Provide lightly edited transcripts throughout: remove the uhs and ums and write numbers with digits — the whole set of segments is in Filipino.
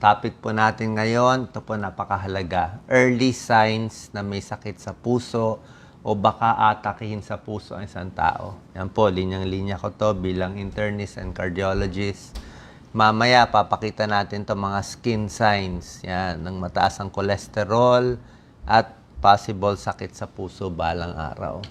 topic po natin ngayon, ito po napakahalaga. Early signs na may sakit sa puso o baka atakihin sa puso ang isang tao. Yan po, linyang-linya ko to bilang internist and cardiologist. Mamaya, papakita natin to mga skin signs. Yan, ng mataas ang cholesterol at possible sakit sa puso balang araw.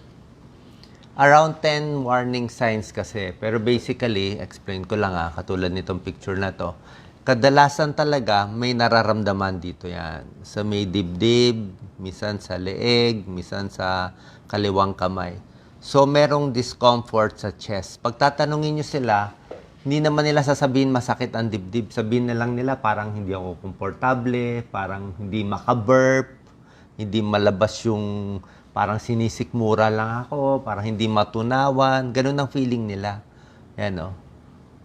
Around 10 warning signs kasi. Pero basically, explain ko lang katulad nitong picture na to. Kadalasan talaga may nararamdaman dito yan. Sa may dibdib, minsan sa leeg, minsan sa kaliwang kamay. So, merong discomfort sa chest. Pag tatanungin nyo sila, hindi naman nila sasabihin masakit ang dibdib. Sabihin na lang nila parang hindi ako komportable, parang hindi makaburp, hindi malabas yung parang sinisikmura lang ako, parang hindi matunawan. Ganun ang feeling nila. Yan, no?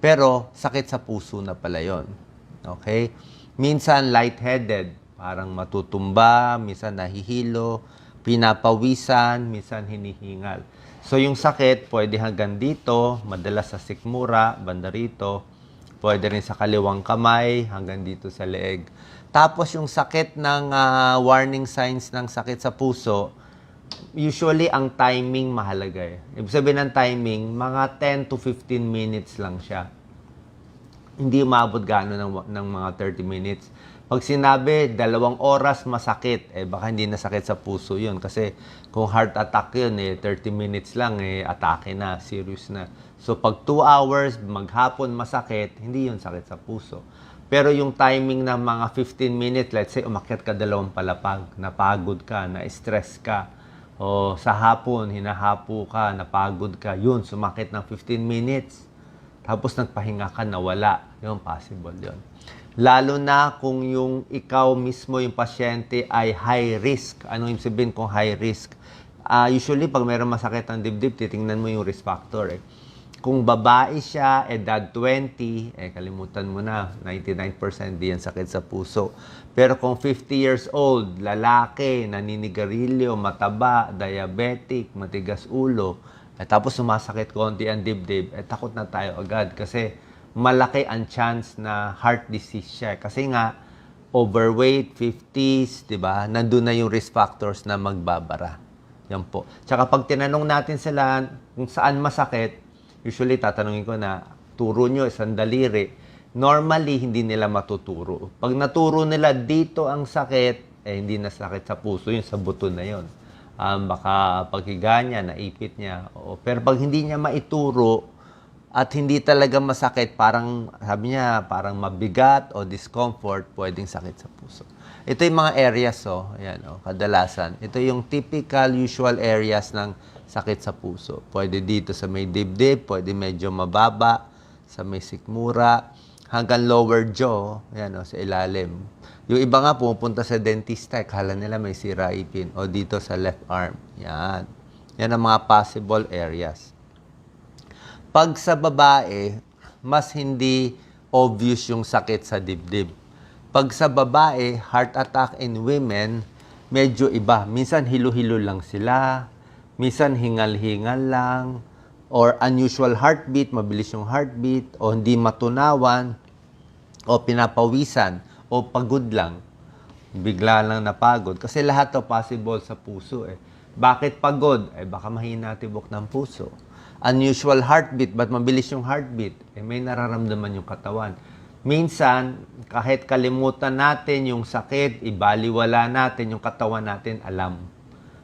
Pero, sakit sa puso na pala yun. Okay? Minsan, lightheaded. Parang matutumba, minsan nahihilo, pinapawisan, minsan hinihingal. So, yung sakit, pwede hanggang dito, madalas sa sikmura, banda rito. Pwede rin sa kaliwang kamay, hanggang dito sa leeg. Tapos, yung sakit ng warning signs ng sakit sa puso, usually, ang timing mahalaga eh. Ibig sabihin ng timing, mga 10 to 15 minutes lang siya. Hindi umabot gaano ng mga 30 minutes. Pag sinabi, 2 oras masakit, baka hindi na sakit sa puso yun. Kasi kung heart attack yun, 30 minutes lang, atake na, serious na. So, pag 2 hours, maghapon masakit, hindi yun sakit sa puso. Pero yung timing ng mga 15 minutes, let's say, umakyat ka 2 palapag, napagod ka, na-stress ka, o sa hapon, hinahapo ka, napagod ka, yun, sumakit ng 15 minutes. Tapos nagpahinga ka, nawala. Yun, possible yun. Lalo na kung yung ikaw mismo, yung pasyente, ay high risk. Anong ibig sabihin kung high risk? Usually, pag mayroong masakit ang dibdib, titingnan mo yung risk factor. Kung babae siya, edad 20, kalimutan mo na, 99% di yan sakit sa puso. Pero kung 50 years old, lalaki, naninigarilyo, mataba, diabetic, matigas ulo, tapos sumasakit konti ang dibdib, takot na tayo agad kasi malaki ang chance na heart disease siya. Kasi nga, overweight, 50s, di ba? Nandun na yung risk factors na magbabara. Yan po. Tsaka pag tinanong natin sila kung saan masakit, usually tatanungin ko na, turo nyo isang daliri. Normally, hindi nila matuturo. Pag naturo nila dito ang sakit, hindi na sakit sa puso, yung sa buto na yon. Baka paghiga niya, naipit niya. Pero pag hindi niya maituro at hindi talaga masakit, parang sabi niya, parang mabigat o discomfort, pwedeng sakit sa puso. Ito yung mga areas, ayan, kadalasan. Ito yung typical, usual areas ng sakit sa puso. Pwede dito sa may dibdib, pwede medyo mababa, sa may sikmura, hanggang lower jaw, ayan, sa ilalim. Yung iba nga pumupunta sa dentista, kala nila may siraipin. O dito sa left arm. Yan. Yan ang mga possible areas. Pag sa babae, mas hindi obvious yung sakit sa dibdib. Pag sa babae, heart attack in women, medyo iba. Minsan hilo-hilo lang sila. Minsan hingal-hingal lang. Or unusual heartbeat, mabilis yung heartbeat. O hindi matunawan. O pinapawisan. O pagod lang, bigla lang napagod. Kasi lahat to possible sa puso Bakit pagod? Baka mahina tibok ng puso. Unusual heartbeat, ba't mabilis yung heartbeat? May nararamdaman yung katawan. Minsan, kahit kalimutan natin yung sakit, ibaliwala natin yung katawan natin, alam.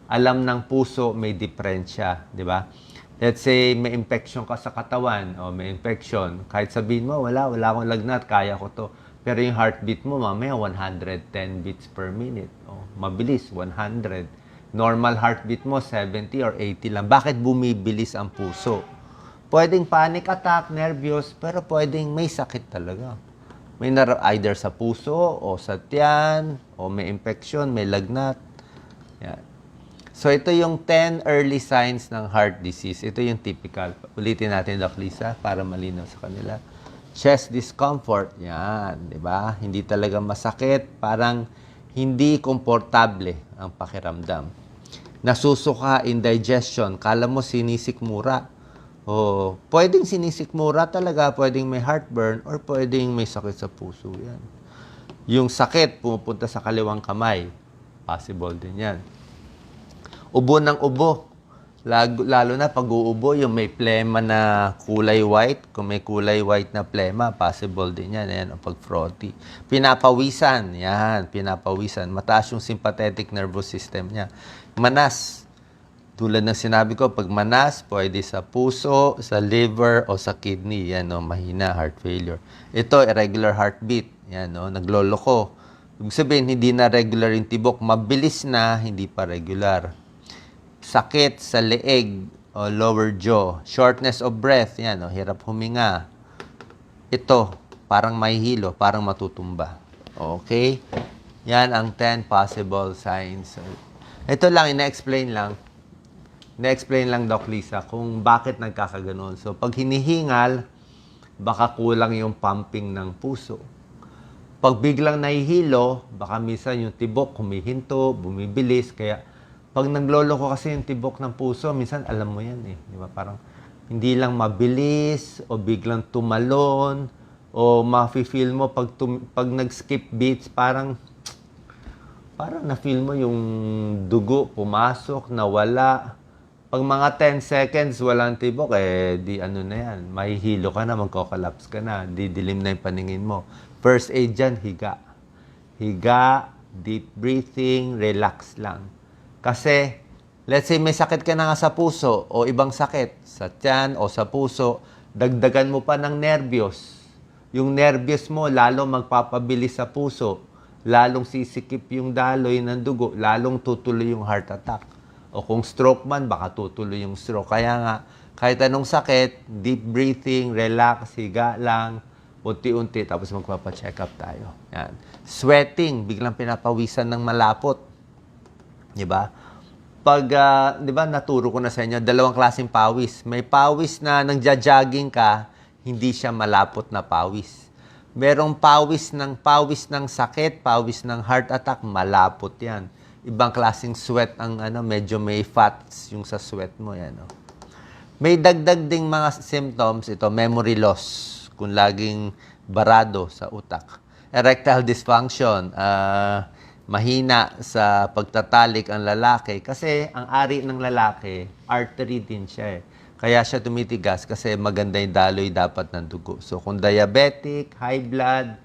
Alam ng puso, may diferensya, di ba? Let's say, may infection ka sa katawan, o may infection. Kahit sabihin mo, wala akong lagnat, kaya ko to. Pero yung heartbeat mo, mamaya 110 beats per minute. Mabilis, 100. Normal heartbeat mo, 70 or 80 lang. Bakit bumibilis ang puso? Pwedeng panic attack, nervyos, pero pwedeng may sakit talaga. May either sa puso, o sa tiyan, o may infection, may lagnat. Yan. So, ito yung 10 early signs ng heart disease. Ito yung typical. Ulitin natin, Doc Lisa, para malinaw sa kanila. Chest discomfort, yan, di ba? Hindi talaga masakit, parang hindi komportable ang pakiramdam. Nasusuka, indigestion, kala mo sinisikmura. Pwedeng sinisikmura talaga, pwedeng may heartburn, or pwedeng may sakit sa puso yan. Yung sakit, pumupunta sa kaliwang kamay. Possible din yan. Ubo ng ubo. Lalo na pag uubo, yung may plema na kulay white. Kung may kulay white na plema, possible din yan. Ayan, pag frothy. Pinapawisan. Yan, pinapawisan. Mataas yung sympathetic nervous system niya. Manas. Tulad ng sinabi ko, pag manas, pwede sa puso, sa liver, o sa kidney. Yan, no, mahina, heart failure. Ito, irregular heartbeat. Yan, no, nagloloko. Ibig sabihin, hindi na regular yung tibok. Mabilis na, hindi pa regular. Sakit sa leeg o lower jaw. Shortness of breath. Yan, no, hirap huminga. Ito, parang mahihilo, parang matutumba. Okay? Yan ang 10 possible signs. Ito lang, ina-explain lang. Na-explain lang, Doc Lisa, kung bakit nagkakaganon. So, pag hinihingal, baka kulang yung pumping ng puso. Pag biglang nahihilo, baka minsan yung tibok humihinto, bumibilis. Kaya, pag nagloloko kasi yung tibok ng puso, minsan alam mo yan eh. Di ba? Parang hindi lang mabilis, o biglang tumalon, o mafe-feel mo pag nag-skip beats, parang na-feel mo yung dugo, pumasok, nawala. Pag mga 10 seconds, walang tibok, di ano na yan. Mahihilo ka na, magko-collapse ka na. Didilim na yung paningin mo. First aid dyan, higa. Higa, deep breathing, relax lang. Kasi, let's say may sakit ka na nga sa puso o ibang sakit, sa tiyan o sa puso, dagdagan mo pa ng nervyos. Yung nervyos mo, lalo magpapabilis sa puso, lalong sisikip yung daloy ng dugo, lalong tutuloy yung heart attack. O kung stroke man, baka tutuloy yung stroke. Kaya nga, kahit anong sakit, deep breathing, relax, higa lang, unti-unti, tapos magpapacheck up tayo. Yan. Sweating, biglang pinapawisan ng malapot. Diba? Pag, di ba, naturo ko na sa inyo, dalawang klaseng pawis. May pawis na nang jogging ka, hindi siya malapot na pawis. Merong pawis ng sakit, pawis ng heart attack, malapot yan. Ibang klaseng sweat ang medyo may fats yung sa sweat mo. Yan, no? May dagdag ding mga symptoms, ito, memory loss, kung laging barado sa utak. Erectile dysfunction, mahina sa pagtatalik ang lalaki kasi ang ari ng lalaki, artery din siya eh. Kaya siya tumitigas kasi maganda yung daloy dapat ng dugo. So kung diabetic, high blood,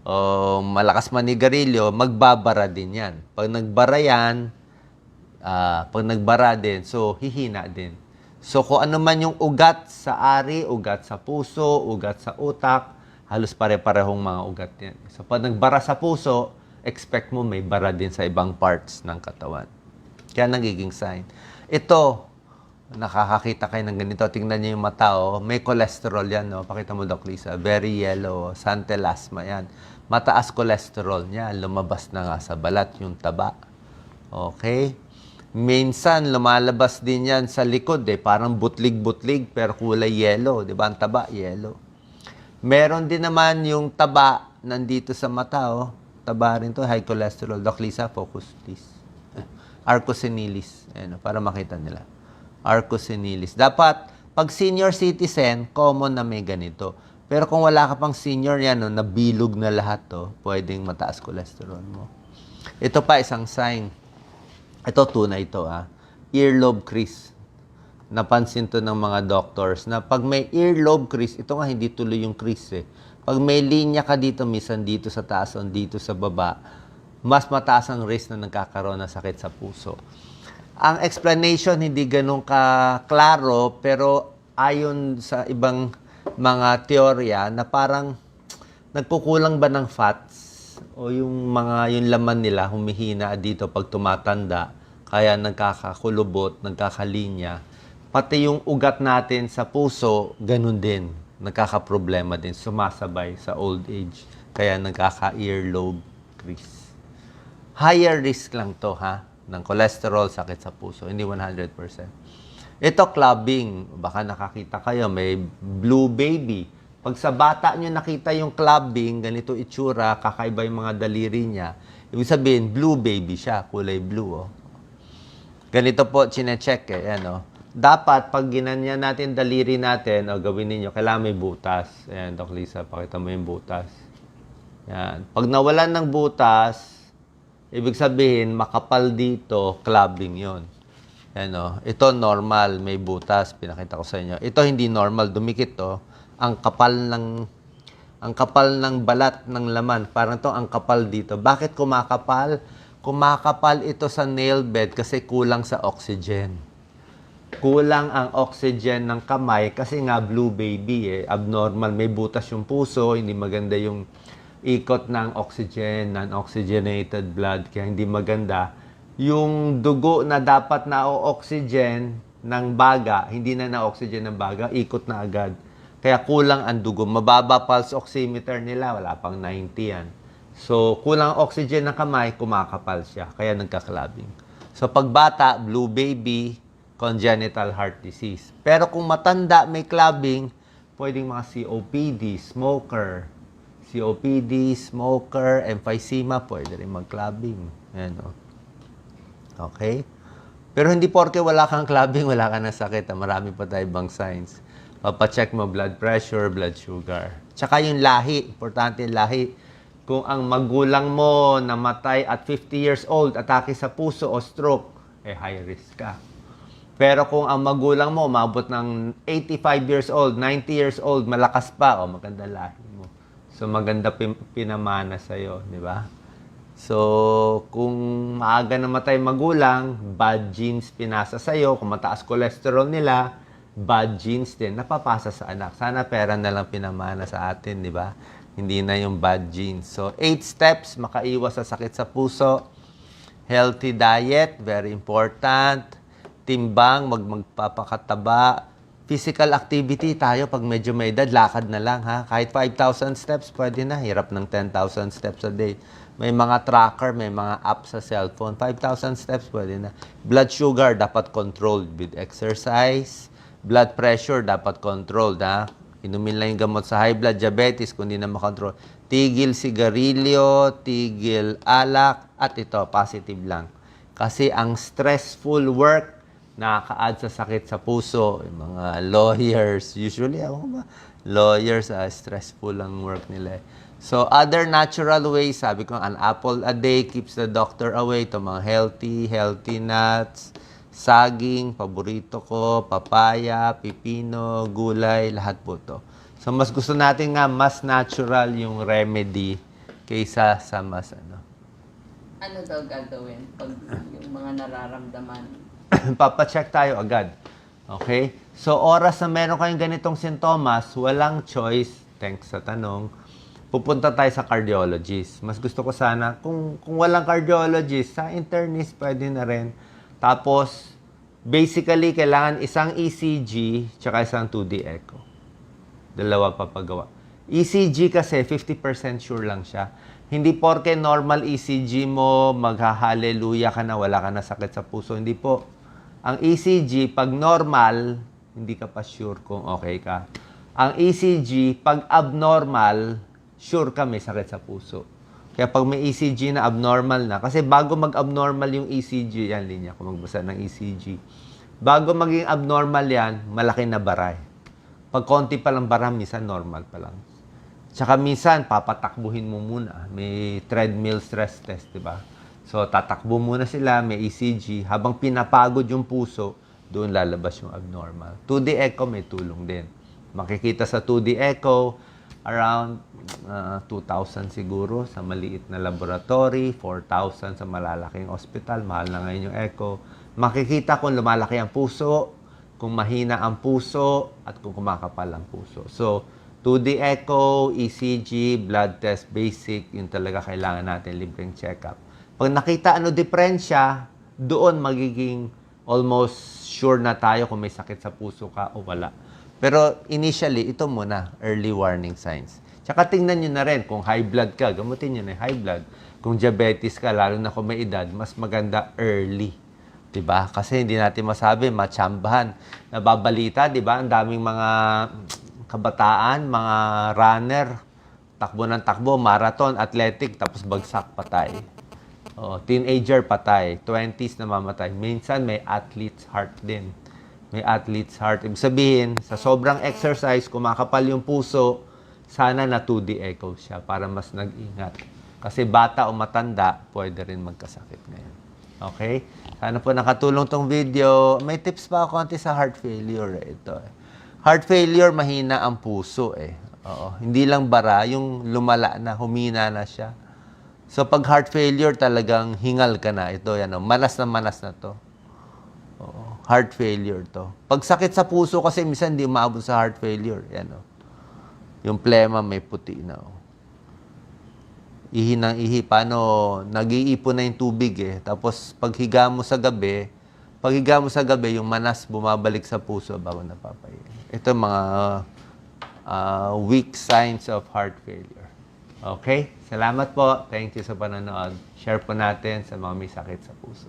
o malakas manigarilyo, magbabara din yan. Pag nagbara din, so hihina din. So kung ano man yung ugat sa ari, ugat sa puso, ugat sa utak, halos pare-parehong mga ugat yan. So pag nagbara sa puso, expect mo may bara din sa ibang parts ng katawan. Kaya nagiging sign. Ito, nakakakita kayo ng ganito. Tingnan niyo yung mata, oh. May cholesterol yan. No? Pakita mo, Doc Lisa. Very yellow. Santelasma yan. Mataas cholesterol niya. Lumabas na nga sa balat yung taba. Okay? Minsan, lumalabas din yan sa likod. Parang butlig-butlig pero kulay yellow. Di ba? Ang taba, yellow. Meron din naman yung taba nandito sa mata, oh. Taba rin to, high cholesterol. Doc Lisa, focus please. Arcosenilis. Ayan, para makita nila. Arcosenilis. Dapat, pag senior citizen, common na may ganito. Pero kung wala ka pang senior yan, no, nabilog na lahat to, pwedeng mataas cholesterol mo. Ito pa, isang sign. Ito, tunay ito. Earlobe crease. Napansin to ng mga doctors na pag may earlobe crease, ito nga hindi tuloy yung crease eh. Pag may linya ka dito, minsan dito sa taas o dito sa baba, mas mataas ang risk na nagkakaroon ng sakit sa puso. Ang explanation hindi ganun ka-klaro, pero ayon sa ibang mga teorya na parang nagkukulang ba ng fats o yung laman nila humihina dito pag tumatanda, kaya nagkakakulubot, nagkakalinya. Pati yung ugat natin sa puso, ganun din. Nagkakaproblema din, sumasabay sa old age. Kaya nagkaka-earlobe crease. Higher risk lang to, ng cholesterol, sakit sa puso. Hindi 100%. Ito, clubbing. Baka nakakita kayo, may blue baby. Pag sa bata nyo nakita yung clubbing, ganito itsura, kakaiba yung mga daliri niya. Ibig sabihin, blue baby siya, kulay blue. Oh. Ganito po, chinecheck eh. Ano. Dapat, pag ginanyan natin daliri natin, o gawin ninyo, kailangan may butas. Ayan, Doc Lisa, pakita mo yung butas. Yan. Pag nawalan ng butas, ibig sabihin, makapal dito, clubbing yon. Ano, ito normal, may butas, pinakita ko sa inyo. Ito hindi normal, dumikit to. Ang kapal ng balat ng laman, parang to ang kapal dito. Bakit kumakapal? Kumakapal ito sa nail bed kasi kulang sa oxygen. Kulang ang oxygen ng kamay kasi nga blue baby abnormal, may butas yung puso, hindi maganda yung ikot ng oxygen, non-oxygenated blood, kaya hindi maganda. Yung dugo na dapat na-oxygen ng baga, hindi na na-oxygen ng baga, ikot na agad. Kaya kulang ang dugo. Mababa pulse oximeter nila, wala pang 90 yan. So, kulang oxygen ng kamay, kumakapal siya. Kaya nagka-clubbing. So, pag bata, blue baby, congenital heart disease. Pero kung matanda, may clubbing, pwedeng mga COPD, smoker, emphysema, pwede rin mag-clubbing. Ayan, o. Okay? Pero hindi porke wala kang clubbing, wala ka na sakit. Marami pa tayo ibang signs. Papacheck mo blood pressure, blood sugar. Tsaka yung lahi. Importante yung lahi. Kung ang magulang mo namatay at 50 years old, atake sa puso o stroke, high risk ka. Pero kung ang magulang mo umabot ng 85 years old, 90 years old, malakas pa, maganda lahi mo. So maganda pinamana sa'yo, di ba? So, kung maaga namatay magulang, bad genes pinasa sa'yo. Kung mataas cholesterol nila, bad genes din, napapasa sa anak. Sana pera na lang pinamana sa atin, di ba? Hindi na yung bad genes. So, 8 steps, makaiwas sa sakit sa puso. Healthy diet, very important. Timbang, magpapakataba. Physical activity tayo, pag medyo may edad, lakad na lang, ha? Kahit 5,000 steps, pwede na. Hirap ng 10,000 steps a day. May mga tracker, may mga app sa cellphone. 5,000 steps, pwede na. Blood sugar, dapat controlled with exercise. Blood pressure, dapat controlled, ha? Inumin lang yung gamot sa high blood, diabetes, kung di na makontrol. Tigil sigarilyo, tigil alak, at ito, positive lang. Kasi ang stressful work, nakaka-add sa sakit sa puso. Yung mga lawyers, usually, lawyers, stressful ang work nila. So, other natural ways, sabi ko, an apple a day keeps the doctor away. Ito mga healthy nuts, saging, paborito ko, papaya, pipino, gulay, lahat po to. So, mas gusto natin nga, mas natural yung remedy kaysa sa mas Ano daw gagawin pag yung mga nararamdaman? Papacheck tayo agad. Okay? So, oras na meron kayong ganitong sintomas, walang choice, thanks sa tanong, pupunta tayo sa cardiologist. Mas gusto ko sana, kung walang cardiologist, sa internist pwede na rin. Tapos, basically, kailangan isang ECG tsaka isang 2D echo. Dalawa papagawa. ECG kasi, 50% sure lang siya. Hindi porke normal ECG mo, magha-hallelujah ka na, wala ka na sakit sa puso. Hindi po. Ang ECG, pag normal, hindi ka pa sure kung okay ka. Ang ECG, pag abnormal, sure ka may sakit sa puso. Kaya pag may ECG na abnormal na, kasi bago mag-abnormal yung ECG, yan linya ko magbasa ng ECG. Bago maging abnormal yan, malaki na baray. Pag konti pa lang bara, minsan normal pa lang. Tsaka minsan, papatakbuhin mo muna. May treadmill stress test, di ba? So, tatakbo muna sila, may ECG. Habang pinapagod yung puso, doon lalabas yung abnormal. 2D echo may tulong din. Makikita sa 2D echo, around 2,000 siguro sa maliit na laboratory, 4,000 sa malalaking ospital, mahal na ngayon yung echo. Makikita kung lumalaki ang puso, kung mahina ang puso, at kung kumakapal ang puso. So, 2D echo, ECG, blood test, basic, yun talaga kailangan natin, libreng check-up. Pag nakita ano diferensya, doon magiging almost sure na tayo kung may sakit sa puso ka o wala. Pero initially, ito muna, early warning signs. Tsaka tingnan nyo na rin, kung high blood ka, gamutin nyo na yung high blood. Kung diabetes ka, lalo na kung may edad, mas maganda early. Diba? Kasi hindi natin masabi, matsambahan. Nababalita, diba? Ang daming mga kabataan, mga runner, takbo ng takbo, marathon, athletic, tapos bagsak, patay. Teenager, patay. 20s, namamatay. Minsan, may athlete's heart din. May athlete's heart. Ibig sabihin, sa sobrang exercise, kumakapal yung puso, sana na 2D echo siya para mas nag-ingat. Kasi bata o matanda, pwede rin magkasakit ngayon. Okay? Sana po nakatulong tong video. May tips pa ako konti sa heart failure. Ito. Heart failure, mahina ang puso eh. Oo. Hindi lang bara, yung lumala na, humina na siya. So pag heart failure, talagang hingal ka na. Ito, yan, manas na to. Oo. Heart failure to. Pag sakit sa puso kasi minsan hindi umaabot sa heart failure. Yan, yung plema may puti na. Ihi ng ihi. Paano? Nag-iipon na yung tubig eh. Tapos paghiga mo sa gabi, yung manas bumabalik sa puso bago napapayin. Ito mga weak signs of heart failure. Okay? Salamat po. Thank you sa panonood. Share po natin sa mga may sakit sa puso.